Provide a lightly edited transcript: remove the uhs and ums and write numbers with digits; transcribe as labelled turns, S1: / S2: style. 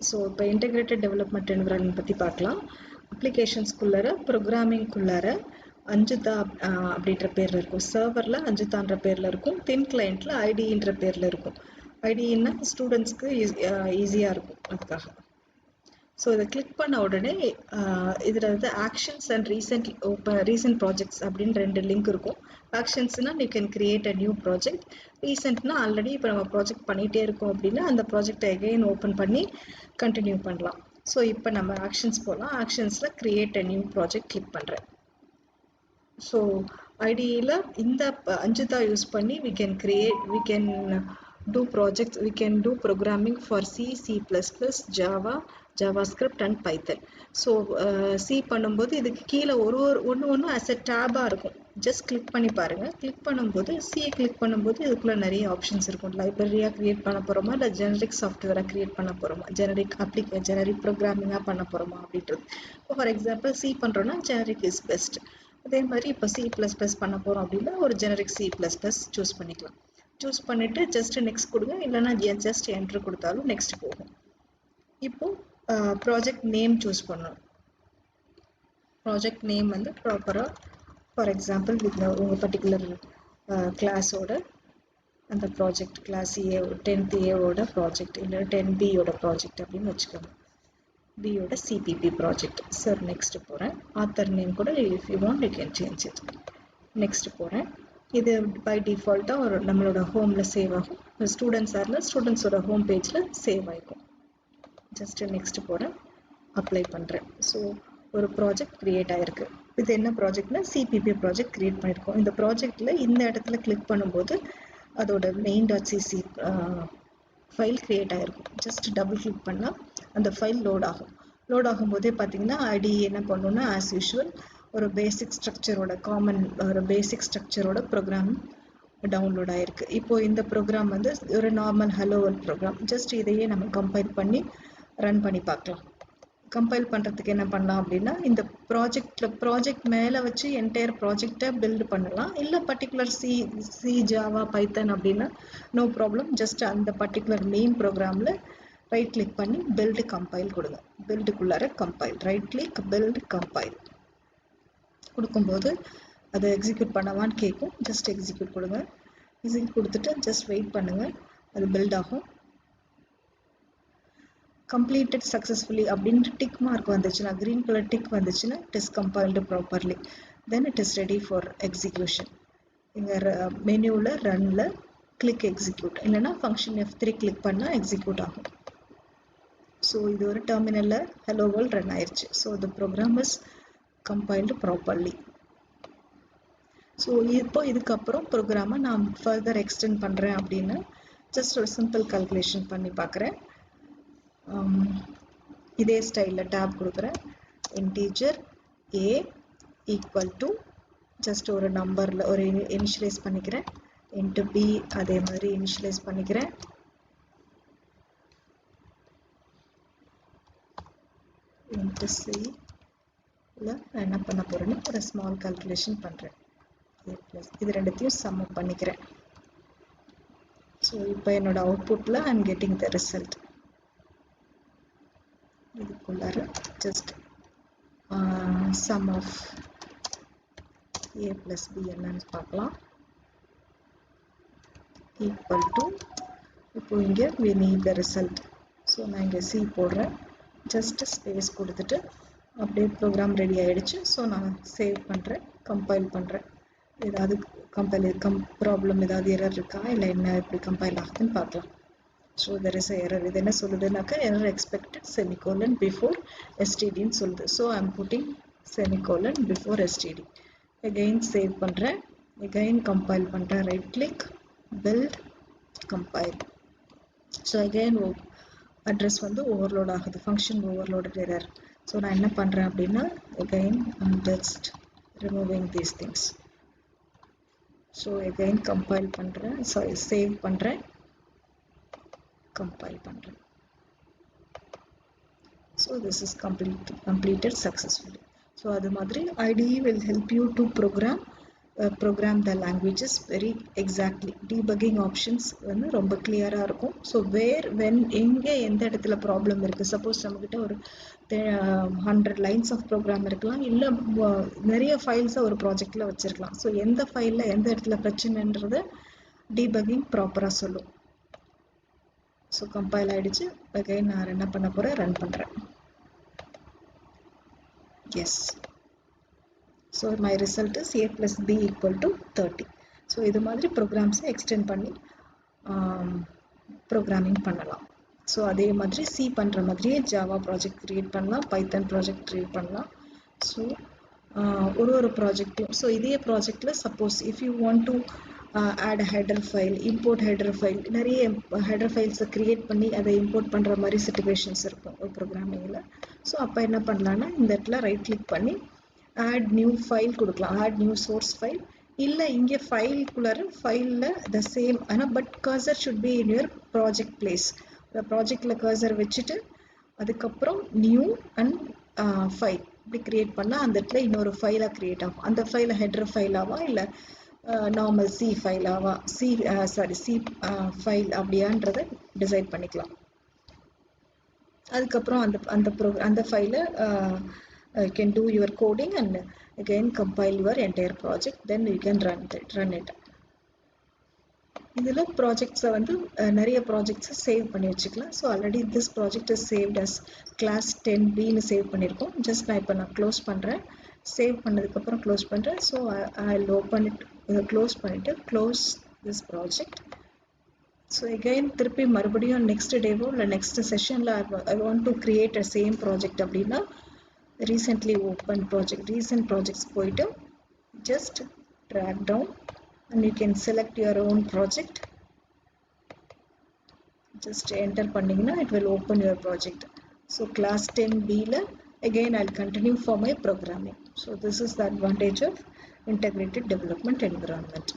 S1: So இப்போ integrated development environment பற்றி பார்க்கலாம். அப்ளிகேஷன்ஸ்குள்ளார ப்ரோக்ராமிங்குள்ளார அஞ்சுதா அப்படின்ற பேரில் இருக்கும். சர்வரில் அஞ்சுதான்ற பேரில் இருக்கும். தின் கிளைண்ட்டில் ஐடின்ற பேரில் இருக்கும். ஐடின்னா ஸ்டூடெண்ட்ஸ்க்கு ஈஸியாக இருக்கும் அதுக்காக. ஸோ இதை கிளிக் பண்ண உடனே இதில் வந்து ஆக்ஷன்ஸ் அண்ட் ரீசெண்ட் ப்ராஜெக்ட்ஸ் அப்படின்னு 2 லிங்க் இருக்கும். ஆக்ஷன்ஸ்னால் you can create a new project. ரீசெண்ட்னா ஆல்ரெடி இப்போ நம்ம ப்ராஜெக்ட் பண்ணிகிட்டே இருக்கோம் அப்படின்னா அந்த ப்ராஜெக்டை எகெயின் ஓப்பன் பண்ணி கண்டினியூ பண்ணலாம். ஸோ இப்போ நம்ம ஆக்ஷன்ஸ் போகலாம். ஆக்ஷன்ஸில் create a new project click பண்ணுறேன். ஸோ ஐடியில் இந்த அஞ்சுதா யூஸ் பண்ணி we can do projects, we can do programming for C, C++, Java, JavaScript and Python. So C பண்ணும்போது இதுக்கு கீழே ஒன்று as a டேபாக இருக்கும். ஜஸ்ட் கிளிக் பண்ணி பாருங்கள். கிளிக் பண்ணும்போது சியை கிளிக் பண்ணும்போது இதுக்குள்ளே நிறைய ஆப்ஷன்ஸ் இருக்கும். லைப்ரரியாக க்ரியேட் பண்ண போகிறோமா, இல்லை ஜெனரிக் சாஃப்ட்வேராக க்ரியேட் பண்ண போகிறோமா, ஜெனரிக் ப்ரோக்ராமிங்காக பண்ண போகிறோமா அப்படின்றது. இப்போ ஃபார் எக்ஸாம்பிள் சி பண்ணுறோன்னா ஜெனரிக் இஸ் பெஸ்ட். அதே மாதிரி இப்போ C++ பண்ண போகிறோம் அப்படின்னா ஒரு ஜெனரிக் C++ சூஸ் பண்ணிக்கலாம். சூஸ் பண்ணிவிட்டு ஜஸ்ட் நெக்ஸ்ட் கொடுங்க, இல்லைனா ஜஸ்ட் என்ட்ரு கொடுத்தாலும் நெக்ஸ்ட் போகும். இப்போது ப்ராஜெக்ட் நேம் சூஸ் பண்ணணும். ப்ராஜெக்ட் நேம் வந்து ப்ராப்பராக ஃபார் எக்ஸாம்பிள் உங்கள் பர்டிகுலர் கிளாஸோட அந்த ப்ராஜெக்ட் கிளாஸ் ஏ 10th ஏவோட ப்ராஜெக்ட் இல்லை 10B ப்ராஜெக்ட் அப்படின்னு வச்சுக்கோங்க. பியோட சிபிபி ப்ராஜெக்ட். சார் நெக்ஸ்ட் போகிறேன். ஆத்தர் நேம் கூட if you want you can change it. Next போகிறேன். இது பை டிஃபால்ட்டாக ஒரு நம்மளோட ஹோமில் சேவ் ஆகும். ஸ்டூடெண்ட்ஸாக இருந்தால் ஸ்டூடெண்ட்ஸோட ஹோம் பேஜில் சேவ் ஆகிக்கும். ஜஸ்ட்டு நெக்ஸ்ட் போகிறேன், அப்ளை பண்ணுறேன். ஸோ ஒரு ப்ராஜெக்ட் க்ரியேட் ஆகிருக்கு. இது என்ன ப்ராஜெக்ட்னா சிபிபி ப்ராஜெக்ட் க்ரியேட் பண்ணியிருக்கோம். இந்த ப்ராஜெக்டில் இந்த இடத்துல கிளிக் பண்ணும்போது அதோட main.cc ஃபைல் க்ரியேட் ஆகிருக்கும். ஜஸ்ட் டபுள் கிளிக் பண்ணால் அந்த ஃபைல் லோட் ஆகும். லோட் ஆகும்போதே பார்த்தீங்கன்னா ஐடி என்ன பண்ணணும்னா ஆஸ் யூஷுவல் ஒரு பேசிக் ஸ்ட்ரக்சரோட ப்ரோக்ராம் டவுன்லோட் ஆகிருக்கு. இப்போது இந்த ப்ரோக்ராம் வந்து ஒரு normal hello world program. Just இதையே நம்ம கம்பைல் பண்ணி ரன் பண்ணி பார்க்கலாம். கம்பைல் பண்ணுறதுக்கு என்ன பண்ணலாம் அப்படின்னா இந்த ப்ராஜெக்ட் மேலே வச்சு என்டையர் ப்ராஜெக்டை பில்டு பண்ணலாம். இல்லை பர்டிகுலர் சி ஜாவா பைத்தன் அப்படின்னா நோ ப்ராப்ளம். ஜஸ்ட் அந்த பர்டிகுலர் மெயின் ப்ரோக்ராமில் ரைட் கிளிக் பண்ணி பில்டு கம்பைல் கொடுங்க. பில்டுக்குள்ளார compile, right click build compile கொடுக்கும்போது அதை எக்ஸிக்யூட் பண்ணவான்னு கேட்கும். ஜஸ்ட் எக்ஸிக்யூட் கொடுங்க. எக்ஸிக்யூட் கொடுத்துட்டு ஜஸ்ட் வெயிட் பண்ணுங்கள், அது பில்ட் ஆகும். completed successfully அப்படின்ட்டு டிக் மார்க் வந்துச்சுன்னா, green color டிக் வந்துச்சுன்னா it is compiled properly, then it is ready for execution. இங்கே மெனுவில் ரன்னில் கிளிக் எக்ஸிக்யூட், இல்லைனா ஃபங்க்ஷன் F3 கிளிக் பண்ணால் எக்ஸிக்யூட் ஆகும். ஸோ இது ஒரு டெர்மினலில் ஹலோ வேர்ல்ட் ரன் ஆயிடுச்சு. So the program is compiled properly. So இப்போ இதுக்கப்புறம் ப்ரோக்ராமை நான் ஃபர்தர் எக்ஸ்டெண்ட் பண்ணுறேன் அப்படின்னா ஜஸ்ட் ஒரு சிம்பிள் கால்குலேஷன் பண்ணி பார்க்குறேன். இதே ஸ்டைலில் டேப் கொடுக்குறேன். Integer a equal to just ஒரு நம்பரில் ஒரு இனிஷியலைஸ் பண்ணிக்கிறேன். இன்ட்டு b அதே மாதிரி இனிஷியலைஸ் பண்ணிக்கிறேன். இன்ட்டு c இல்லை நான் என்ன பண்ண போகிறேன்னா ஒரு ஸ்மால் கால்குலேஷன் பண்ணுறேன். இது ரெண்டுத்தையும் சம் பண்ணிக்கிறேன். ஸோ இப்போ என்னோட அவுட்புட்டில் I am getting the result. இதுக்குள்ளார just sum of a plus b என்னன்னு பார்க்கலாம். ஈக்குவல் டு இப்போ இங்கே we need the result. So நான் இங்கே c போடுறேன். ஜஸ்ட் ஸ்பேஸ் கொடுத்துட்டு அப்படியே ப்ரோக்ராம் ரெடி ஆகிடுச்சு. ஸோ நான் சேவ் பண்ணுறேன், கம்பைல் பண்ணுறேன். ஏதாவது ப்ராப்ளம் ஏதாவது எரர் இருக்கா இல்லை என்ன எப்படி கம்பைல் ஆகுதுன்னு பார்க்கலாம். So there is error. இது என்ன சொல்லுதுனாக்கா எரர் எக்ஸ்பெக்டட் செமிகோலன் பிஃபோர் எஸ்டிடின்னு சொல்லுது. So I am putting semicolon before STD. Again save பண்ணுறேன், எகெயின் கம்பைல் பண்ணுறேன். Right click build compile. So again address வந்து ஓவர்லோட் ஆகுது, ஃபங்க்ஷன் ஓவர்லோடட் எரர். ஸோ நான் என்ன பண்ணுறேன் அப்படின்னா again just removing these things. So again compile பண்ணுறேன், sorry save பண்ணுறேன், கம்பைல் பண்ணுறேன். So this is completed successfully. So அது மாதிரி IDE will help you to program program the languages very exactly. Debugging options வந்து ரொம்ப clear-ஆ இருக்கும். So where when எங்க எந்த இடத்துல ப்ராப்ளம் இருக்கு, சப்போஸ் நம்மகிட்ட ஒரு 100 lines of program இருக்கலாம், இல்ல நிறைய ஃபைல்ஸ் ஒரு ப்ராஜெக்ட்ல வச்சிருக்கலாம். ஸோ எந்த ஃபைல்ல எந்த இடத்துல பிரச்சனைன்றத debugging ப்ராப்பரா சொல்லும். ஸோ கம்பைல் ஆயிடுச்சு. again நான் என்ன பண்ண போறேன், ரன் பண்றேன். yes. So my result is a plus b equal to 30. So இது மாதிரி programs extend பண்ணி programming பண்ணலாம். So அதே மாதிரி C பண்ற மாதிரியே Java project create பண்ணலாம், Python project create பண்ணலாம். So ஒரு project-லையும் so இதே project-ல suppose if you want to add a header file, import header file, நிறைய header files create பண்ணி அதை import பண்ற மாதிரி situations இருக்கும் ஒரு programming-ல. So அப்ப என்ன பண்ணலாம்னா இந்த இடத்துல right click பண்ணி add new file கொடுக்கலாம், add new source file. இல்ல இங்க file குள்ளார fileல the same ஆனா but cursor should be in your project place. the projectல cursor வச்சிட்டு அதுக்கப்புறம் new and file இப்படி create பண்ணா அந்த இடத்துல இன்னொரு ஃபைலா create ஆகும். அந்த ஃபைல header ஃபைலாவா இல்ல normal C ஃபைலாவா C ஃபைல் அப்படியான்றதை டிசைட் பண்ணிக்கலாம். அதுக்கப்புறம் அந்த ஃபைல you can do your coding and again compile your entire project, then you can run it. இதுல projects வந்து நிறைய projects save பண்ணி வச்சுக்கலாம். So already this project is saved as class 10b னு save பண்ணிருக்கோம். just நான் இப்ப close பண்றேன். save பண்ணதுக்கு அப்புறம் close பண்றேன். so I'll open it, close பண்ணிட்டு close this project. so again திருப்பி மறுபடியும் next demo இல்ல next sessionல I want to create a same project அப்படினா recently open project, recent projects போயிட்டு just drag down and you can select your own project. just enter பண்ணீங்கன்னா it will open your project. so class 10b ல again I'll continue for my programming. so this is the advantage of integrated development environment.